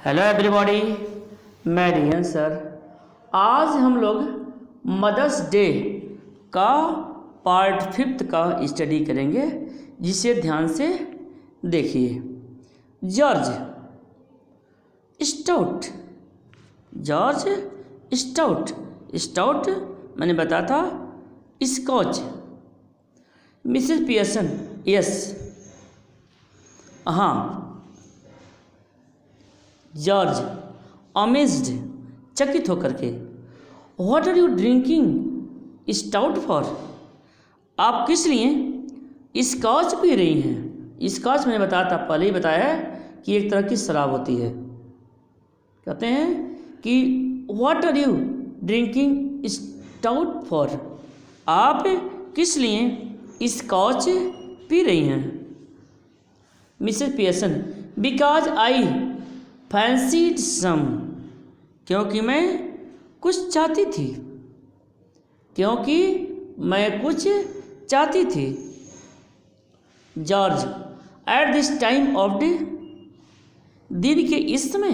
Hello everybody, मैं rayon sir. आज हम लोग मदर्स डे का पार्ट 5 का स्टडी करेंगे, जिसे ध्यान से देखिए। George stout, George stout, stout मैंने बताया था स्कॉच। मिसेस पियर्सन, यस, हाँ। जॉर्ज अमेज्ड, चकित होकर के। What are you drinking stout for? आप किस लिए स्कॉच पी रही हैं? स्कॉच मैंने बताया था, पहले ही बताया है कि एक तरह की शराब होती है। कहते हैं कि what are you drinking stout for? आप किस लिए स्कॉच पी रही हैं? Mrs Pearson, because I fancied some, क्योंकि मैं कुछ चाहती थी, क्योंकि मैं कुछ चाहती थी। George at this time of day, दिन के इस समय।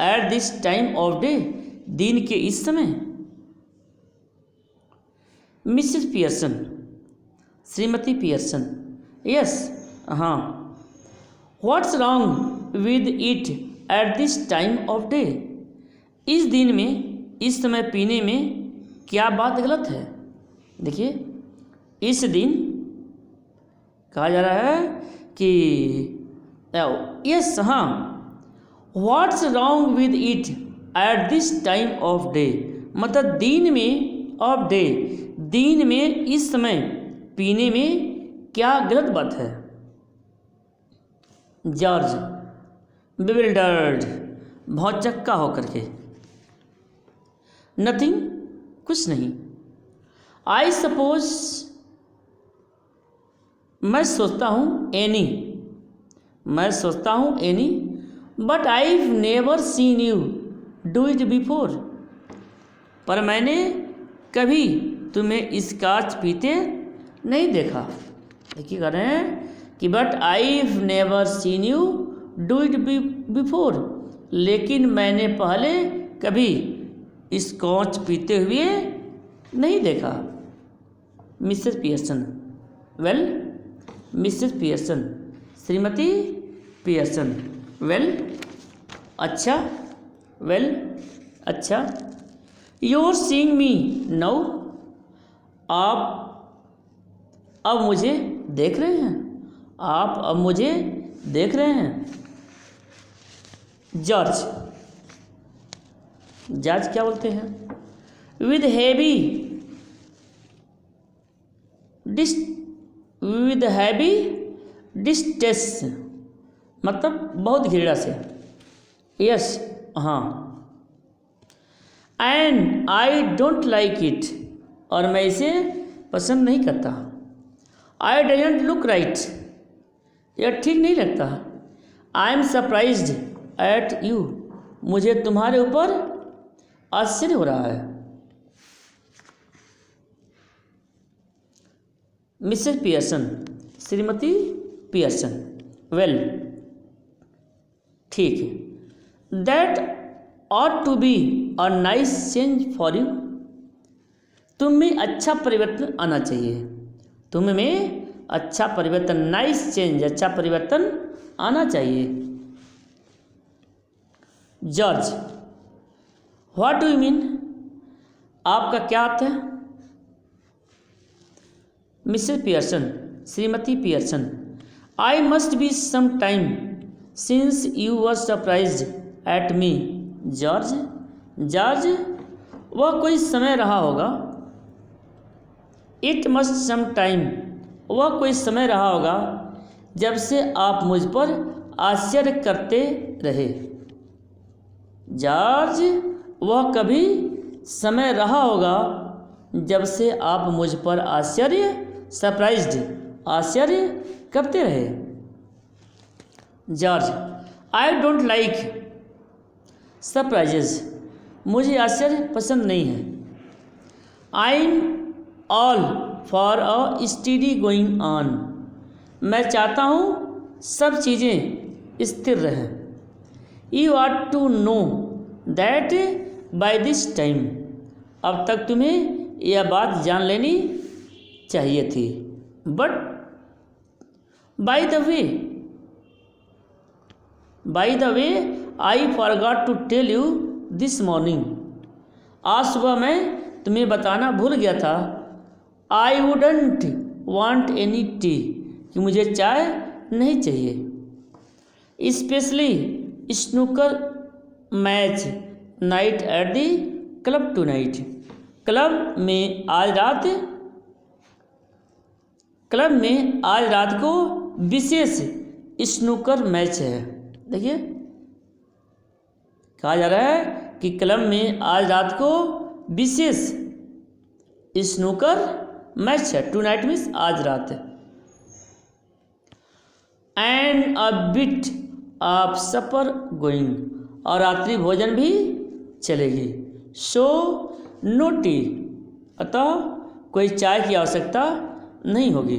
At this time of day, दिन के इस समय। मिसेस पियर्सन, श्रीमती पियर्सन, यस, हाँ। What's wrong with it at this time of day? इस दिन में, इस समय पीने में क्या बात गलत है? देखिए, इस दिन कहा जा रहा है कि यस, हाँ। What's wrong with it at this time of day, मतलब दिन में, ऑफ डे, दिन में इस समय पीने में क्या गलत बात है? जॉर्ज bewildered, भौचक्का होकर के। नथिंग, कुछ नहीं। आई सपोज, मैं सोचता हूँ, एनी, मैं सोचता हूँ, any, but I never seen you do it before, पर मैंने कभी तुम्हें स्कॉच पीते नहीं देखा। देखिए, कह रहे हैं कि but I never seen you do it before, लेकिन मैंने पहले कभी स्कॉच पीते हुए नहीं देखा। Mrs Pearson, well, Mrs Pearson, श्रीमती पियर्सन, वेल, अच्छा, वेल, अच्छा। You are seeing me now, आप अब मुझे देख रहे हैं, आप अब मुझे देख रहे हैं। जॉर्ज, जॉर्ज क्या बोलते हैं? विद हैवी डिस्टेस, मतलब बहुत घृणा से। यस, हाँ। And I don't like it, और मैं इसे पसंद नहीं करता। आई डजंट लुक राइट, यह ठीक नहीं लगता। I am surprised at you, मुझे तुम्हारे ऊपर आश्चर्य हो रहा है। मिसेस पियर्सन, श्रीमती पियर्सन, वेल, ठीक है। That ought to be a nice change for you, तुम में अच्छा परिवर्तन आना चाहिए, तुम में अच्छा परिवर्तन, नाइस चेंज, अच्छा परिवर्तन आना चाहिए। George, what do you mean? आपका क्या अर्थ है? मिसेस पियर्सन, श्रीमती Pearson, I must be some time since you were surprised at me. George, George, वह कोई समय रहा होगा। इट मस्ट सम टाइम, वह कोई समय रहा होगा जब से आप मुझ पर आश्चर्य करते रहे। जॉर्ज, वह कभी समय रहा होगा जब से आप मुझ पर आश्चर्य, सरप्राइज्ड, आश्चर्य करते रहे। George, I don't like surprises, मुझे आश्चर्य पसंद नहीं है। I am all for a steady going on, मैं चाहता हूँ सब चीज़ें स्थिर रहें। You are to know that by this time, अब तक तुम्हें यह बात जान लेनी चाहिए थी। But by the way I forgot to tell you this morning, आज सुबह मैं तुम्हें बताना भूल गया था। I wouldn't want any T, कि मुझे चाय नहीं चाहिए। Specially snooker match night at the club tonight, club में आज रात को विशेष स्नूकर मैच है। देखिए कहा जा रहा है कि क्लब में आज रात को विशेष स्नूकर मैच है। टू नाइट मीन्स आज रात है। And a bit of supper going, और रात्रि भोजन भी चलेगी। सो नो टी, अतः कोई चाय की आवश्यकता नहीं होगी।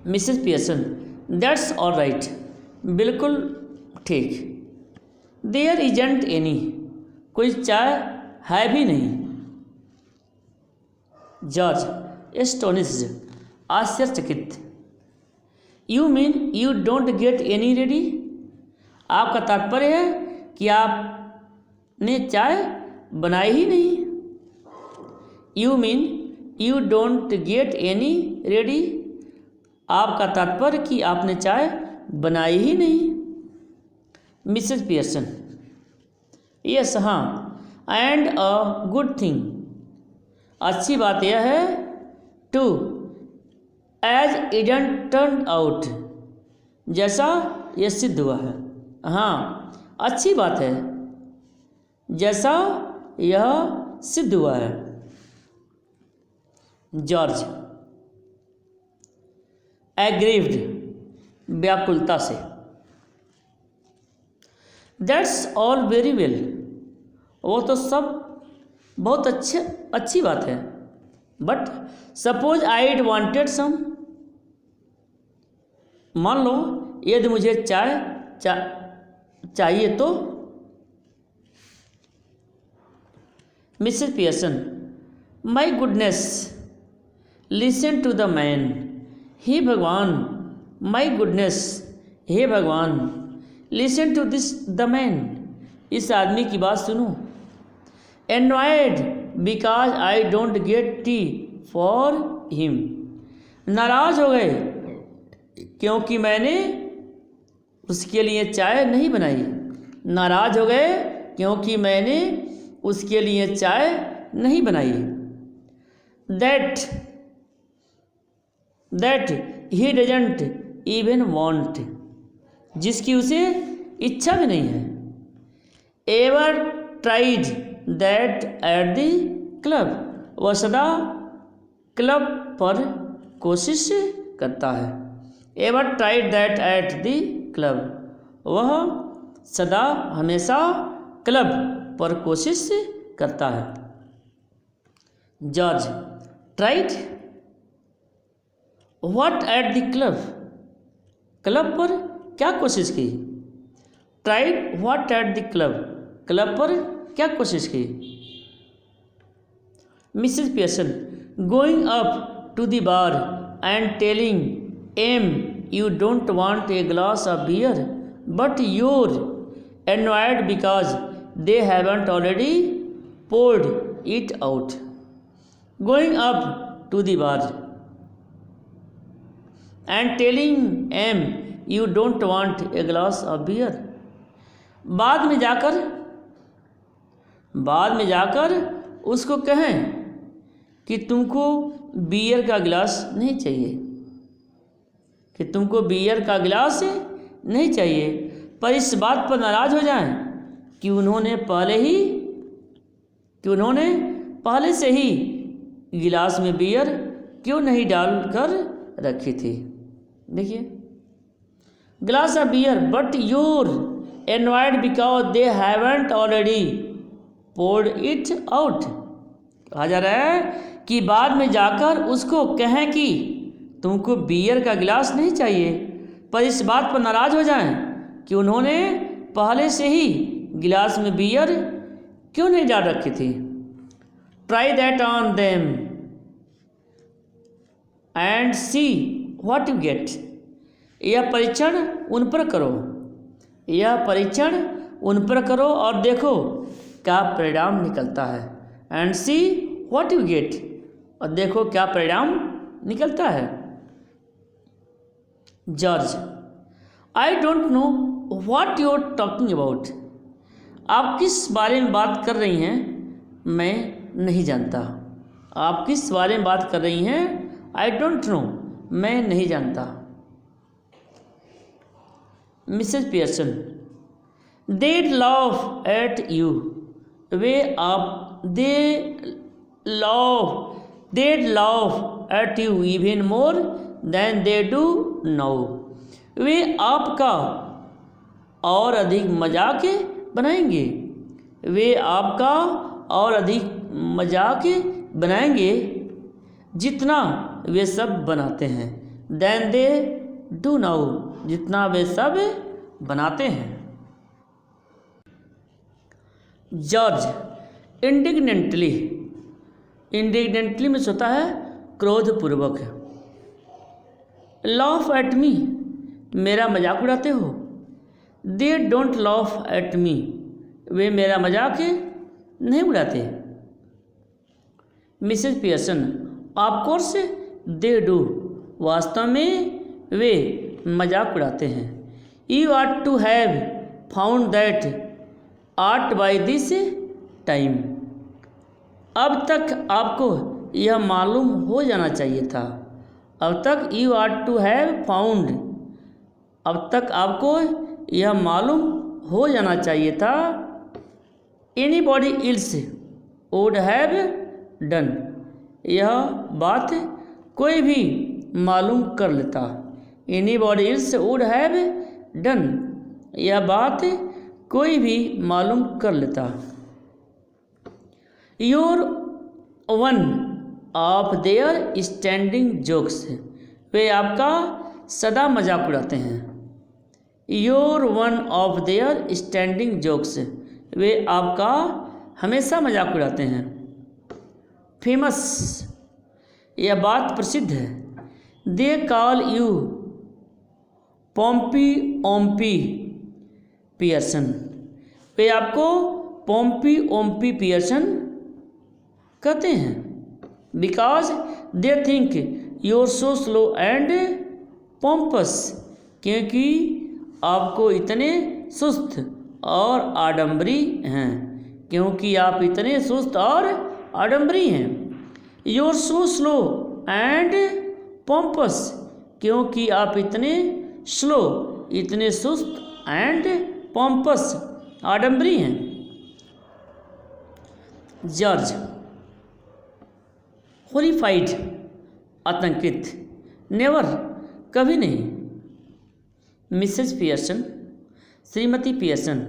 Mrs Pearson, that's all right, बिल्कुल ठीक। देयर इजंट एनी, कोई चाय है भी नहीं। जॉर्ज एस्टोनिश्ड, आश्चर्यचकित। You mean you don't get any ready, आपका तात्पर्य है कि आपने चाय बनाई ही नहीं। You mean you don't get any ready, आपका तात्पर्य कि आपने चाय बनाई ही नहीं। मिसेस पियर्सन, यस, हाँ। एंड अ गुड थिंग, अच्छी बात यह है। टू एज इडंट टर्न आउट, जैसा यह सिद्ध हुआ है। हाँ, अच्छी बात है जैसा यह सिद्ध हुआ है। जॉर्ज एग्रीव्ड, व्याकुलता से। दैट्स ऑल वेरी वेल, वो तो सब बहुत अच्छी बात है। But suppose I'd wanted some, मान लो यदि मुझे चाय चाहिए तो। Mrs Pearson, my goodness, listen to the man. हे भगवान, माई गुडनेस, हे भगवान, listen to this the man, इस आदमी की बात सुनो। Annoyed because I don't get tea for him, नाराज हो गए क्योंकि मैंने उसके लिए चाय नहीं बनाई। नाराज हो गए क्योंकि मैंने उसके लिए चाय नहीं बनाई। That he doesn't even want, जिसकी उसे इच्छा भी नहीं है। Ever tried that at the club, वह सदा क्लब पर कोशिश करता है। Ever tried that at the club, वह सदा हमेशा क्लब पर कोशिश करता है। George tried what at the club, club पर क्या कोशिश की। Tried what at the club, club पर क्या कोशिश की। Mrs Pearson, going up to the bar and telling M you don't want a glass of beer but your annoyed because they haven't already poured it out. Going up to the bar and telling M you don't want a glass of beer. बाद में जाकर उसको कहें कि तुमको beer का गिलास नहीं चाहिए, पर इस बात पर नाराज हो जाएं कि उन्होंने पहले से ही गिलास में बियर क्यों नहीं डालकर रखी थी। देखिए, glass of beer but you're annoyed because they haven't already poured it out. कहा जा रहा है कि बाद में जाकर उसको कहें कि तुमको बियर का गिलास नहीं चाहिए, पर इस बात पर नाराज हो जाएं कि उन्होंने पहले से ही गिलास में बियर क्यों नहीं डाल रखी थी। Try that on them and see what you gate. यह परीक्षण उन पर करो, यह परीक्षण उन पर करो और देखो क्या परिणाम निकलता है। And see what you get, और देखो क्या परिणाम निकलता है। George, I don't know what you are talking about. आप किस बारे में बात कर रही हैं मैं नहीं जानता। आप किस बारे में बात कर रही हैं, आई डोंट नो, मैं नहीं जानता। Mrs Pearson, they laugh at you, वे आप they laugh at you even more than they do now. वे आपका और अधिक मजाक बनाएंगे, वे आपका और अधिक मजाक बनाएंगे जितना वे सब बनाते हैं। देन दे डू नाउ, जितना वे सब बनाते हैं। जॉर्ज, इंडिग्नेंटली, इंडिग्नेंटली में होता है क्रोधपूर्वक। लाफ एट मी, मेरा मजाक उड़ाते हो। They don't laugh at me, वे मेरा मजाक नहीं उड़ाते। Mrs Pearson, of course they do, वास्तव में वे मजाक उड़ाते हैं। You are to have found that out by this time, अब तक आपको यह मालूम हो जाना चाहिए था। अब तक you are to have found, अब तक आपको यह मालूम हो जाना चाहिए था। Anybody else would have done, यह बात कोई भी मालूम कर लेता। Anybody else would have done, यह बात कोई भी मालूम कर लेता। You're one of their standing jokes, वे आपका सदा मजाक उड़ाते हैं। You're one of their standing jokes, वे आपका हमेशा मजाक उड़ाते हैं। फेमस, यह बात प्रसिद्ध है। They call you Pompy Ompy Pearson, वे आपको पॉम्पी ओम्पी पियर्सन कहते हैं। Because they think you're so slow and pompous, क्योंकि आपको इतने सुस्त और आडम्बरी हैं, क्योंकि आप इतने सुस्त और आडम्बरी हैं। You're so slow and pompous, क्योंकि आप इतने स्लो, इतने सुस्त एंड पॉम्पस, आडम्बरी हैं। जॉर्ज, हॉरिफाइड, आतंकित। नेवर, कभी नहीं। मिसेज पियर्सन, श्रीमती Pearson,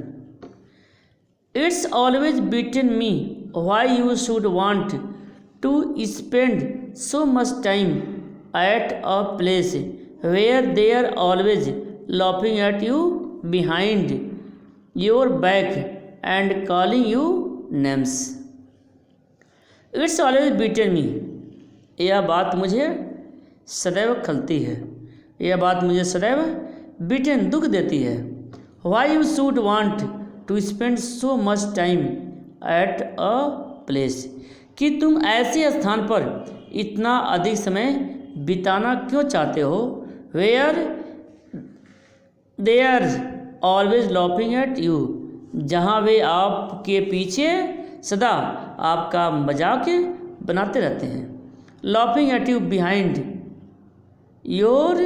it's always beaten me why you should want to spend so much time at a place where they are always laughing at you behind your back and calling you names. It's always beaten me, यह बात मुझे सदैव खलती है, यह बात मुझे सदैव beaten, दुख देती है। Why you should want to spend so much time at a place, कि तुम ऐसे स्थान पर इतना अधिक समय बिताना क्यों चाहते हो। Where they are always laughing at you, जहाँ वे आपके पीछे सदा आपका मजाक बनाते रहते हैं। laughing at you behind your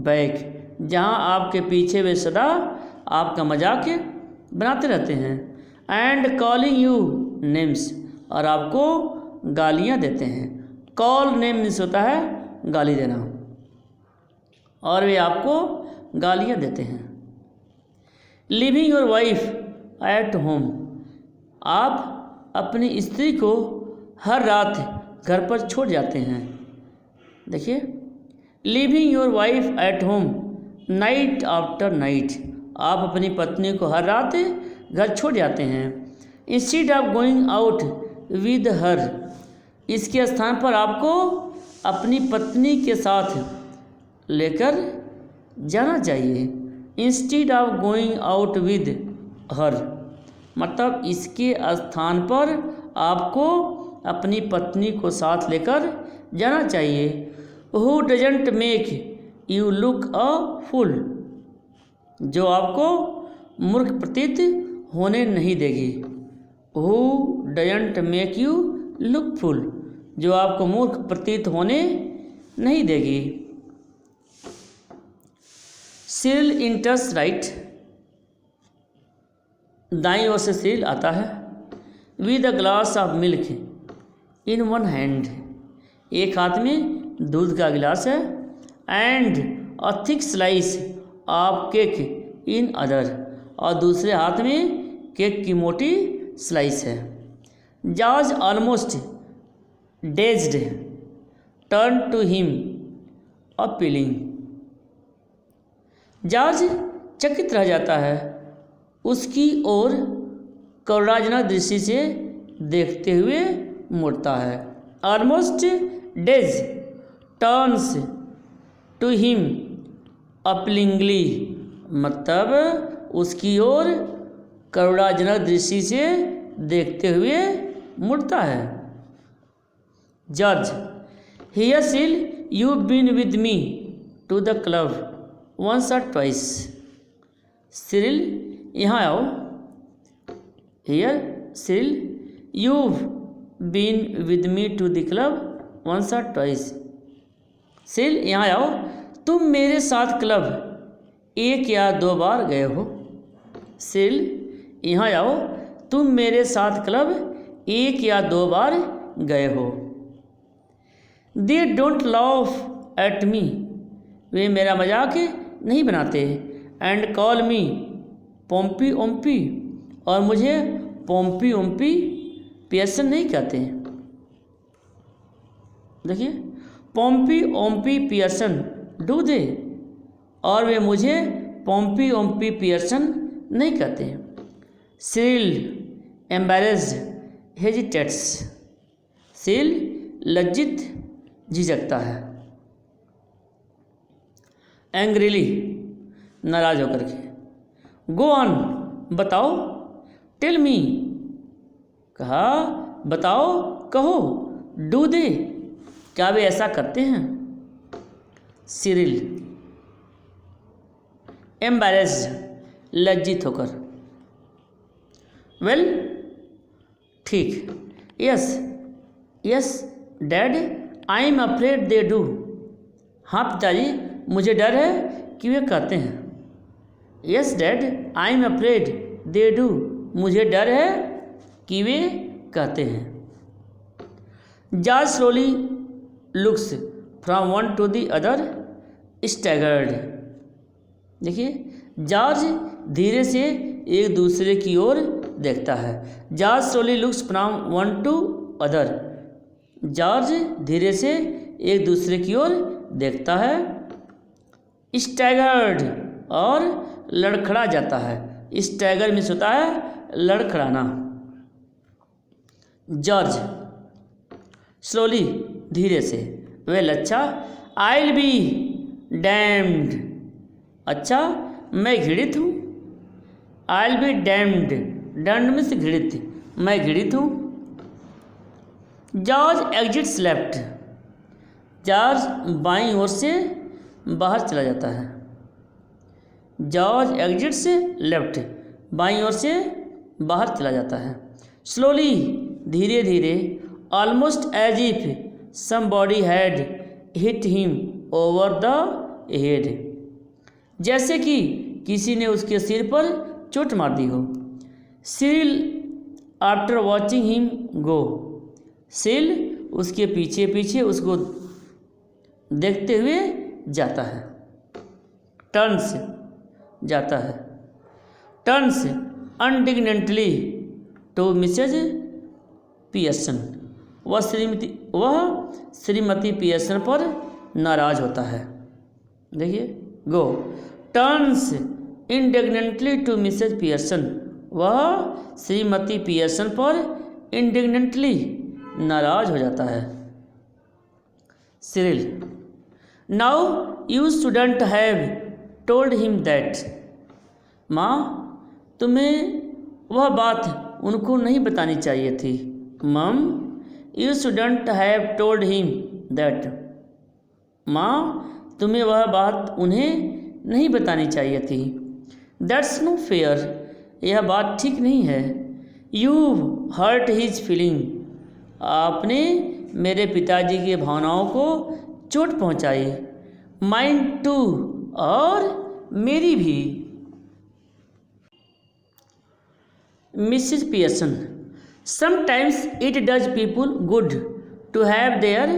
back, जहाँ आपके पीछे वे सदा आपका मजाक बनाते रहते हैं। and calling you names, और आपको गालियाँ देते हैं। call names होता है गाली देना, और वे आपको गालियाँ देते हैं। Living your wife at home, आप अपनी स्त्री को हर रात घर पर छोड़ जाते हैं। देखिए, living your wife at home night after night, आप अपनी पत्नी को हर रात घर छोड़ जाते हैं। Instead of going out with her, इसके स्थान पर आपको अपनी पत्नी के साथ लेकर जाना चाहिए। Instead of going out with her मतलब इसके स्थान पर आपको अपनी पत्नी को साथ लेकर जाना चाहिए। Who doesn't make you look a fool, जो आपको मूर्ख प्रतीत होने नहीं देगी। Who doesn't make you look fool, जो आपको मूर्ख प्रतीत होने नहीं देगी। सिरिल इंटर्स राइट, दाईं ओर से सिरिल आता है। With a glass of milk in one hand, एक हाथ में दूध का गिलास है। And a thick slice of cake in other, और दूसरे हाथ में केक की मोटी स्लाइस है। George almost dazed turn to him appealing, George चकित रह जाता है, उसकी ओर करुणाजनक दृष्टि से देखते हुए मुड़ता है। Almost dazed turns to him appealingly, मतलब उसकी ओर करुणाजनक दृष्टि से देखते हुए मुड़ता है। George, here Cyril you been with me to the club once or twice. Cyril, यहाँ आओ। Here Cyril you been with me to the club once or twice. Cyril, यहाँ आओ, तुम मेरे साथ क्लब एक या दो बार गए हो। सिरिल, यहाँ आओ, तुम मेरे साथ क्लब एक या दो बार गए हो। They don't laugh at me, वे मेरा मजाक नहीं बनाते। एंड कॉल मी पोम्पी ओम्पी, और मुझे पोम्पी ओम्पी पियर्सन नहीं कहते। देखिए, पोम्पी ओम्पी पियर्सन डू दे, और वे मुझे पोम्पी ओम्पी पियर्सन नहीं कहते। सिरिल एम्बैरेस्ड हेजिटेट्स, सिरिल लज्जित झिझकता है। एंग्रीली, नाराज होकर के। गो ऑन, बताओ। टेल मी, कहा, बताओ, कहो। डू दे, क्या वे ऐसा करते हैं। सिरिल एम्बैरेस्ड, लज्जित होकर। वेल, ठीक। Yes yes dad, I am afraid they do. हाँ पिताजी, मुझे डर है कि वे कहते हैं। Yes dad, I am afraid they do, मुझे डर है कि वे कहते हैं। George slowly looks from one two the other staggered, देखिए, जॉर्ज धीरे से एक दूसरे की ओर देखता है। George slowly looks from one two other, George धीरे से एक दूसरे की ओर देखता है। स्टैगर्ड, और लड़खड़ा जाता है। स्टैगर मीन्स होता है लड़खड़ाना। जॉर्ज स्लोली, धीरे से। वेल, अच्छा। आई विल बी डैम्ड, अच्छा मैं घृणित हूँ। I will be damned, damned means घृणित, मैं घृणित हूँ। जॉर्ज एग्जिट्स लेफ्ट, जॉर्ज बाईं ओर से बाहर चला जाता है। जॉर्ज एग्जिट्स लेफ्ट, बाईं ओर से बाहर चला जाता है। स्लोली, धीरे धीरे। Almost as if somebody had hit him over the head, जैसे कि किसी ने उसके सिर पर चोट मार दी हो। Cyril after watching him go, Cyril उसके पीछे पीछे उसको देखते हुए जाता है। टर्न्स, जाता है। टर्न्स अनडिग्नेंटली टू मिसेज पियर्सन, वह श्रीमती पियर्सन पर नाराज होता है। देखिए, गो। टर्न्स इंडिग्नेंटली टू मिसेज पियर्सन, वह श्रीमती पियर्सन पर इंडिग्नेंटली नाराज हो जाता है। Cyril, now you shouldn't have told him that, माँ तुम्हें वह बात उनको नहीं बतानी चाहिए थी। मम, you shouldn't have told him that, माँ तुम्हें वह बात उन्हें नहीं बतानी चाहिए थी। दैट्स नो फेयर, यह बात ठीक नहीं है। यू हर्ट हिज फीलिंग, आपने मेरे पिताजी की भावनाओं को चोट पहुंचाई। माइंड टू, और मेरी भी। Mrs Pearson, sometimes it does people good to have their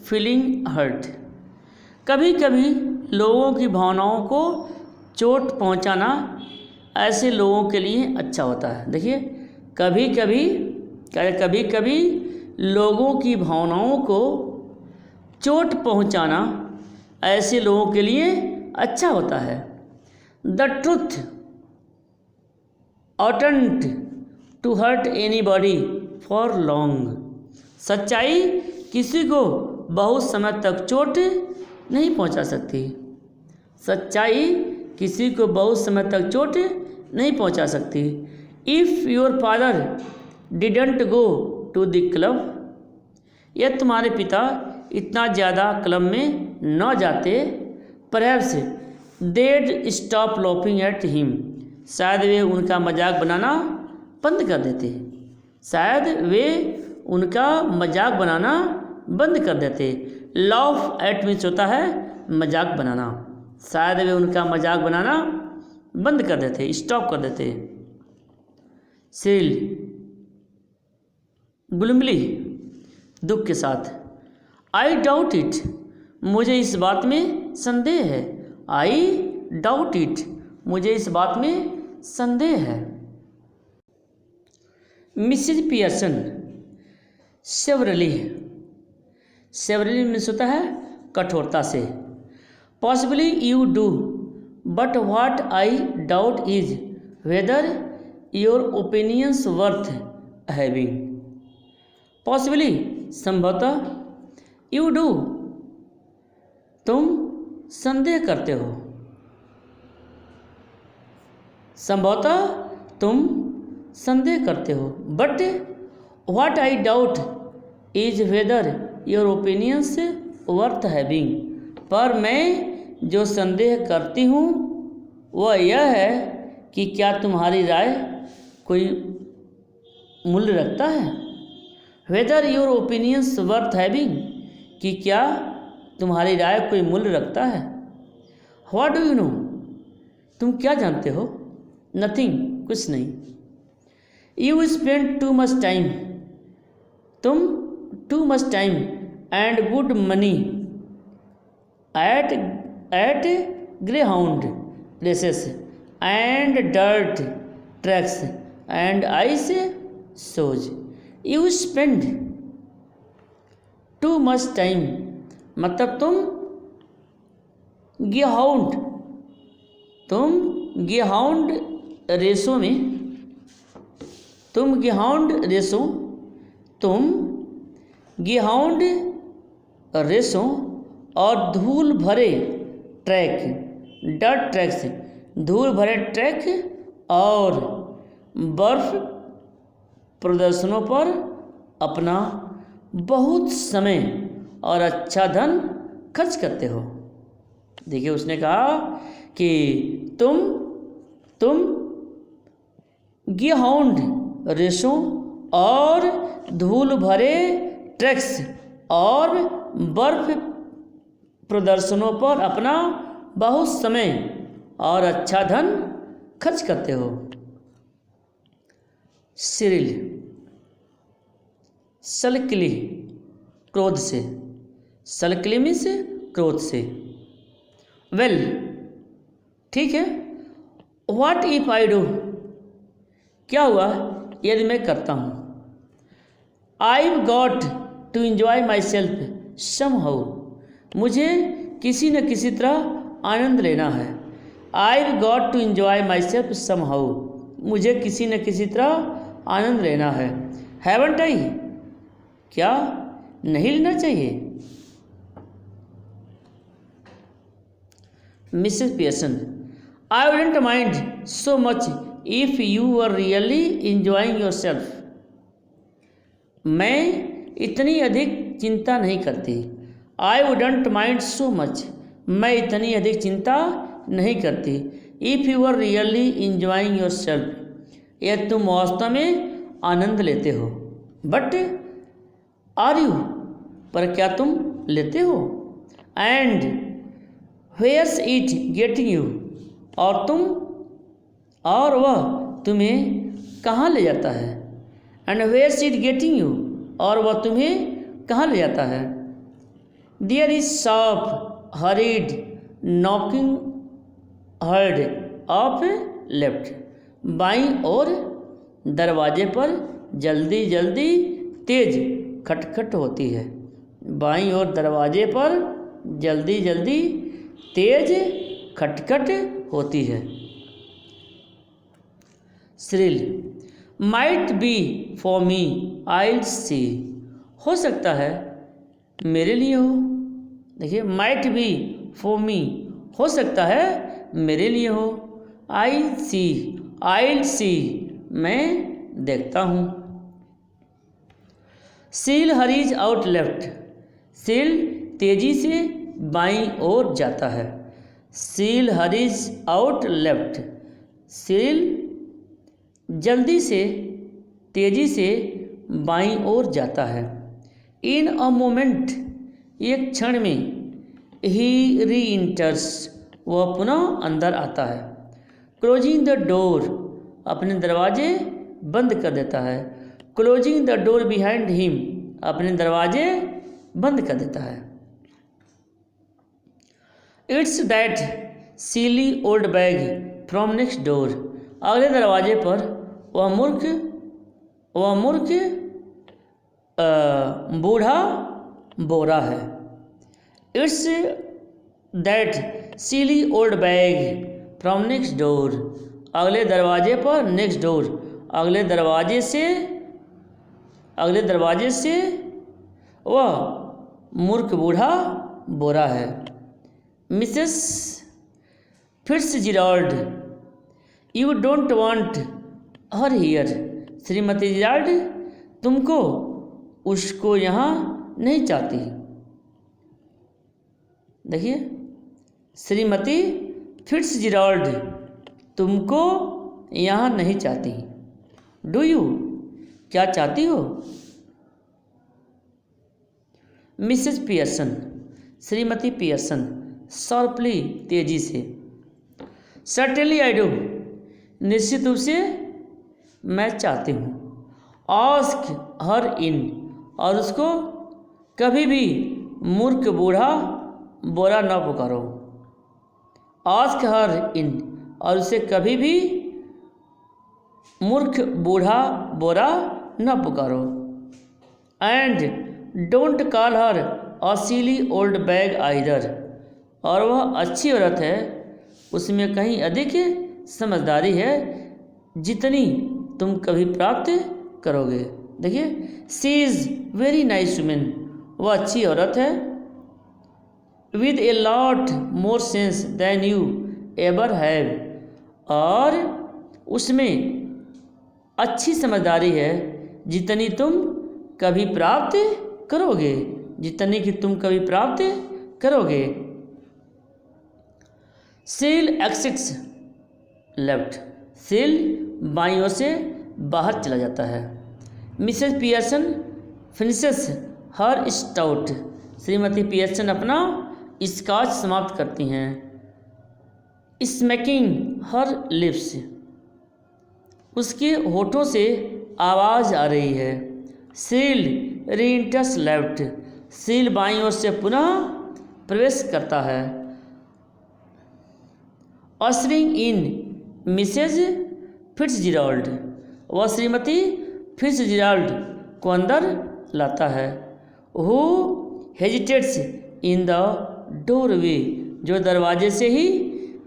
feeling hurt, कभी कभी लोगों की भावनाओं को चोट पहुंचाना ऐसे लोगों के लिए अच्छा होता है। देखिए, कभी कभी लोगों की भावनाओं को चोट पहुंचाना ऐसे लोगों के लिए अच्छा होता है। The truth oughtn't to hurt anybody for long, सच्चाई किसी को बहुत समय तक चोट नहीं पहुंचा सकती। सच्चाई किसी को बहुत समय तक चोट नहीं पहुंचा सकती। If your father didn't go to the club, यह तुम्हारे पिता इतना ज़्यादा क्लब में न जाते, परहैप्स देड स्टॉप लॉफिंग एट हिम, शायद वे उनका मजाक बनाना बंद कर देते। शायद वे उनका मजाक बनाना बंद कर देते। लॉफ एट मीन्स होता है मजाक बनाना, शायद वे उनका मजाक बनाना बंद कर देते, स्टॉप कर देते। सिल, गुलमली, दुख के साथ। आई डाउट इट, मुझे इस बात में संदेह है। आई डाउट इट, मुझे इस बात में संदेह है। Mrs Pearson, severely, severely means होता है कठोरता से। Possibly you do, but what I doubt is whether your opinions worth having. Possibly संभवतः, यू डू तुम संदेह करते हो, संभवतः तुम संदेह करते हो। But what I doubt is whether your opinions worth having, पर मैं जो संदेह करती हूँ वह यह है कि क्या तुम्हारी राय कोई मूल्य रखता है। Weather your opinions worth having, कि क्या तुम्हारी राय कोई मूल्य रखता है। व्हाट डू यू नो, तुम क्या जानते हो। नथिंग, कुछ नहीं। You spend too much time, तुम too much time and good money at greyhound races and dirt tracks and ice shows. You spend too much time, मतलब तुम ग्रेहाउंड रेसों में, तुम ग्रेहाउंड रेसों और धूल भरे ट्रैक, डर्ट ट्रैक्स, धूल भरे ट्रैक और बर्फ प्रदर्शनों पर अपना बहुत समय और अच्छा धन खर्च करते हो। देखिए, उसने कहा कि तुम ग्रेहाउंड रेसों और धूल भरे ट्रैक्स और बर्फ प्रदर्शनों पर अपना बहुत समय और अच्छा धन खर्च करते हो। सिरिल, सल्कली, क्रोध से। सल्कली मीन्स क्रोध से। वेल, ठीक है। व्हाट इफ आई डू, क्या हुआ यदि मैं करता हूँ। I got to enjoy myself somehow, मुझे किसी न किसी तरह आनंद लेना है। I got to enjoy myself somehow, मुझे किसी न किसी तरह आनंद लेना है। हैवंट आई, क्या नहीं लेना चाहिए? Mrs Pearson, I wouldn't mind so much if you were really enjoying yourself, मैं इतनी अधिक चिंता नहीं करती। I wouldn't mind so much, मैं इतनी अधिक चिंता नहीं करती। If you are really enjoying yourself, यह तुम वास्तव में आनंद लेते हो। बट आर यू, पर क्या तुम लेते हो? And where's it getting you, और वह तुम्हें कहाँ ले जाता है? And where's it getting you, और वह तुम्हें कहाँ ले जाता है? There is sharp hurried knocking heard off left, बाईं ओर दरवाजे पर जल्दी जल्दी तेज खटखट होती है। बाईं ओर दरवाजे पर जल्दी जल्दी तेज खटखट होती है। Shrill, might be for me I see, हो सकता है मेरे लिए हो। देखिए, माइट बी फॉर मी, हो सकता है मेरे लिए हो। आई सी, मैं देखता हूँ। Cyril hurries out left, Cyril तेजी से बाईं ओर जाता है। Cyril hurries out left, Cyril जल्दी से तेजी से बाईं ओर जाता है। इन अ मोमेंट, एक क्षण में, ही री इंटर्स, वह पुनः अंदर आता है। क्लोजिंग द डोर, अपने दरवाजे बंद कर देता है। Closing the door behind him, अपने दरवाजे बंद कर देता है। It's that silly old bag from next door, अगले दरवाजे पर वह मूर्ख बूढ़ा बोरा है। It's that silly old bag from next door, अगले दरवाजे पर, नेक्स्ट डोर, अगले दरवाजे से वह मूर्ख बूढ़ा बोरा है। Mrs Fitzgerald, you don't want her here, श्रीमती जेराल्ड तुमको उसको यहाँ नहीं चाहती। देखिए, श्रीमती फिट्जजेराल्ड तुमको यहाँ नहीं चाहती। डू यू, क्या चाहती हो? मिसेस पियर्सन, श्रीमती पियर्सन शार्पली, तेजी से। सर्टेनली आई डू, निश्चित रूप से मैं चाहती हूँ। आस्क हर इन, और उसको कभी भी मूर्ख बूढ़ा बोरा न पुकारो। आस्क हर इन, और उसे कभी भी मूर्ख बूढ़ा बोरा न पुकारो। And don't call her a silly old bag either, और वह अच्छी औरत है, उसमें कहीं अधिक समझदारी है जितनी तुम कभी प्राप्त करोगे। देखिए, she is very nice women, वह अच्छी औरत है। With a lot more sense than you ever have, और उसमें अच्छी समझदारी है जितनी तुम कभी प्राप्त करोगे, जितनी कि तुम कभी प्राप्त करोगे। सील एक्सिट्स लेफ्ट, सील बाईं ओर से बाहर चला जाता है। मिसेस पियर्सन फिनिशेस हर स्टाउट, श्रीमती पियर्सन अपना स्कॉच समाप्त करती हैं। स्मैकिंग हर लिप्स, उसके होठों से आवाज़ आ रही है। सील रीइंटर्स लेफ्ट, सील बाईं ओर से पुनः प्रवेश करता है। अशरिंग इन मिसेज फिट्जजेराल्ड, वह श्रीमती फिट्जजेराल्ड को अंदर लाता है। Who hesitates in the doorway, जो दरवाजे से ही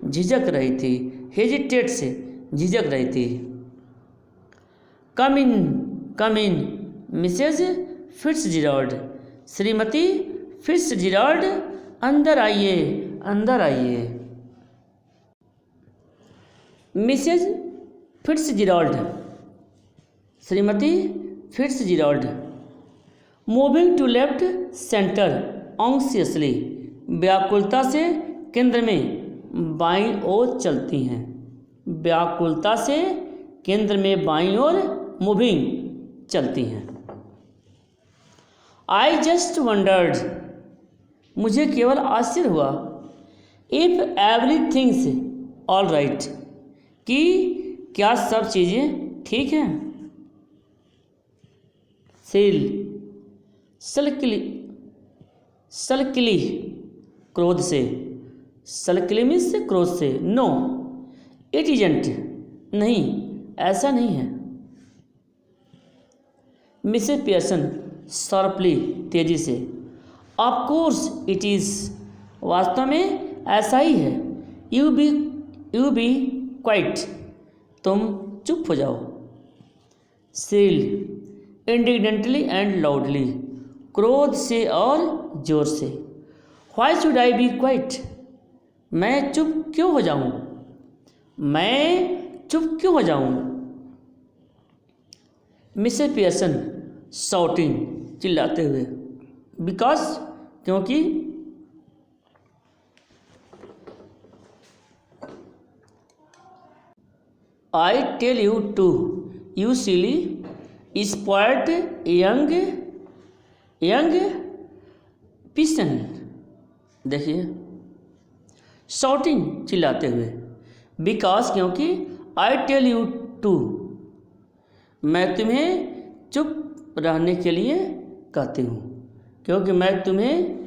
झिझक रही थी, हेजिटेट से झिझक रही थी। कम इन मिसेज फिट्जजेराल्ड, श्रीमती फिट्जजेराल्ड अंदर आइए, अंदर आइए। मिसेज फिट्जजेराल्ड, श्रीमती Fitzgerald. Moving to left centre anxiously, व्याकुलता से केंद्र में बाईं ओर चलती हैं, व्याकुलता से केंद्र में बाईं ओर मूविंग चलती हैं। आई जस्ट वंडर्ड, मुझे केवल आश्चर्य हुआ, इफ एवरीथिंग्स ऑल राइट, कि क्या सब चीज़ें ठीक हैं। सल्किली क्रोध से, सल्किलिमिस से क्रोध से। नो इट इजंट, नहीं ऐसा नहीं है। मिसेस पियर्सन शार्पली, तेजी से। ऑफ कोर्स इट इज़, वास्तव में ऐसा ही है। यू बी क्वाइट, तुम चुप हो जाओ। सील इंडिग्नेंटली एंड लाउडली, क्रोध से और जोर से। Why should I be quiet, मैं चुप क्यों हो जाऊं, मैं चुप क्यों हो जाऊं। मिसेस पियर्सन शाउटिंग, चिल्लाते हुए। बिकॉज, क्योंकि। I tell you too, you silly spoiled young person. देखिए, शाउटिंग, चिल्लाते हुए। बिकॉज, क्योंकि। आई टेल यू टू, मैं तुम्हें चुप रहने के लिए कहती हूँ, क्योंकि मैं तुम्हें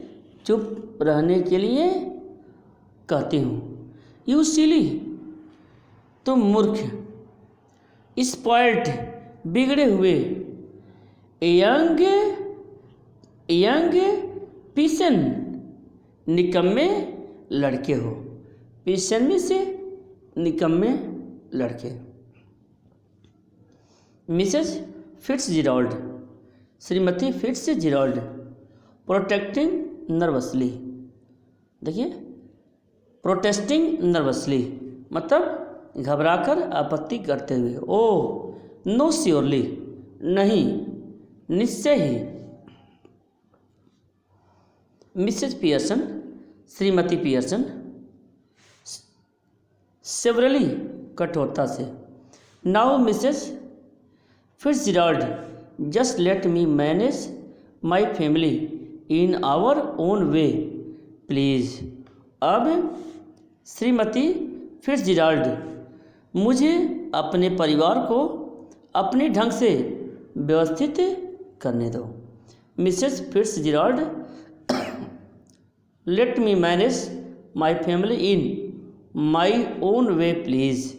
चुप रहने के लिए कहती हूँ। यू सिली, तुम मूर्ख। स्पॉइल्ड, बिगड़े हुए। यंग पिसन, निकम्मे लड़के हो। पिसन में से निकम्मे लड़के। मिसेज फिट्जजेराल्ड, श्रीमती फिट्जजेराल्ड। प्रोटेस्टिंग नर्वसली, देखिए, प्रोटेस्टिंग नर्वसली मतलब घबराकर आपत्ति करते हुए। ओ नो श्योरली, नहीं निश्चय ही। मिसेज पियर्सन, श्रीमती पियर्सन। सेवरली, कठोरता से। Now Mrs Fitzgerald, just let me manage my family in our own way please. अब श्रीमती फिट्जजेराल्ड, मुझे अपने परिवार को अपने ढंग से व्यवस्थित करने दो। Mrs Fitzgerald, let me manage my family in my own way please.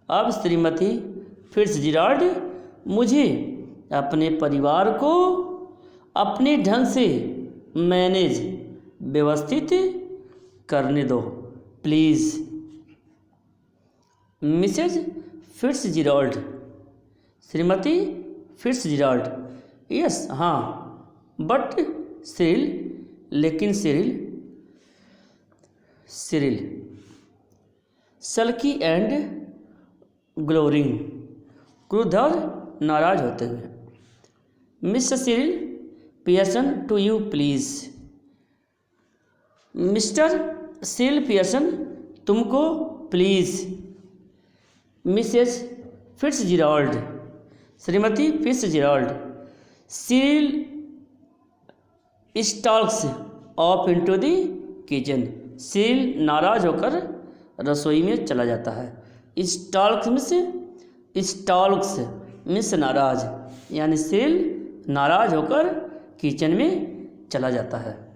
अब श्रीमती फिट्जजेराल्ड, मुझे अपने परिवार को अपने ढंग से मैनेज, व्यवस्थित करने दो प्लीज़। मिसेज फिट्जजेराल्ड, श्रीमती फिट्जजेराल्ड। यस, हाँ, बट सिरिल, लेकिन सिरिल। सल्की एंड ग्लोरिंग, क्रुद्ध और नाराज होते हुए। Mr Cyril Pearson, to you please. Mr Cyril Pearson, तुमको प्लीज़। मिसेज फिट्जजेराल्ड, श्रीमती Fitzgerald. Cyril stalks off into the kitchen, Cyril नाराज होकर रसोई में चला जाता है। स्टॉल्क्स मिस नाराज, यानी सिरिल नाराज होकर किचन में चला जाता है।